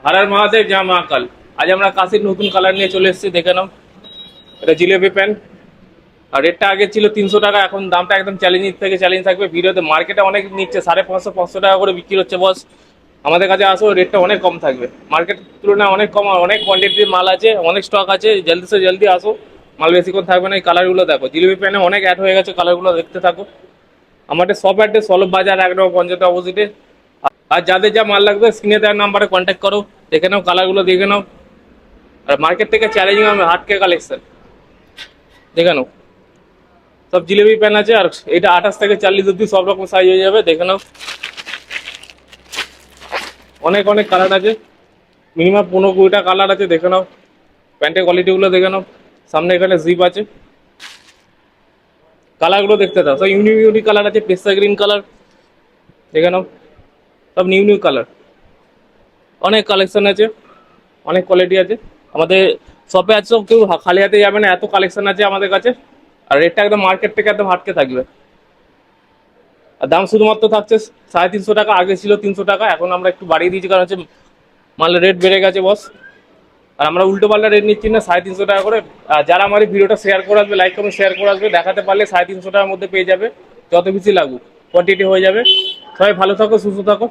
हर हर महादेव जय महाकाल। आज আমরা কাশির নতুন কালার নিয়ে চলে এসেছি, দেখে নাও। এটা জিলেবি প্যান। আর রেটটা আগে ছিল 300 টাকা, এখন দামটা একদম চ্যালেঞ্জিং থেকে চ্যালেঞ্জ থাকবে। ভিডিওতে মার্কেটে অনেক নিচ্ছে 550-500 টাকা করে বিক্রি হচ্ছে বস। আমাদের কাছে আসো, রেটটা অনেক কম থাকবে, মার্কেটের তুলনায় অনেক কম। আর অনেক কোয়ান্টিটির মাল আছে, অনেক স্টক আছে, জলদি সে জলদি আসো। মাল বেশিক্ষণ থাকবে না। এই কালারগুলো দেখো, জিলেবি প্যানে অনেক অ্যাড হয়ে গেছে, কালারগুলো দেখতে থাকো। আমাদের সব অ্যাড্রেস সলভ বাজার 1 নম্বর পঞ্চায়েত অপোজিটে। আর যাদের যা মাল লাগবে স্ক্রিনে দেওয়ার নাম্বারে কন্ট্যাক্ট করো, দেখে নাও কালারগুলো, দেখে নাও। আর মার্কেট থেকে চ্যালেঞ্জিং হবে হাটকে কালেকশন, দেখে নাও। সব জিলেবি প্যান আছে। আর এটা 28 থেকে 40 অব্দি সব রকম সাইজ হয়ে যাবে, দেখে নাও। অনেক অনেক কালার আছে, মিনিমাম 15-20টা কালার আছে, দেখে নাও। প্যান্টের কোয়ালিটিগুলো দেখে নাও। সামনে এখানে জিপ আছে, কালারগুলো দেখতে দাও। সব ইউনিক ইউনিক কালার আছে, পেস্তা গ্রিন কালার, দেখে নাও। সব নিউ নিউ কালার, অনেক কালেকশন আছে, অনেক কোয়ালিটি আছে। আমাদের শপে আছে, কেউ খালি হাতে যাবে না, এত কালেকশন আছে আমাদের কাছে। আর রেটটা একদম মার্কেট থেকে একদম হাটকে থাকবে। আর দাম শুধুমাত্র থাকছে 350 টাকা, আগে ছিল 300 টাকা, এখন আমরা একটু বাড়িয়ে দিয়েছি, কারণ হচ্ছে মালের রেট বেড়ে গেছে বস। আর আমরা উল্টো পাল্টা রেট নিচ্ছি না, 350 টাকা করে। আর যারা আমার এই ভিডিওটা শেয়ার করে আসবে, লাইক কমেন্ট শেয়ার করে আসবে, দেখাতে পারলে 350 টাকার মধ্যে পেয়ে যাবে। যত বেশি লাগুক কোয়ান্টিটি হয়ে যাবে। সবাই ভালো থাকো, সুস্থ থাকো।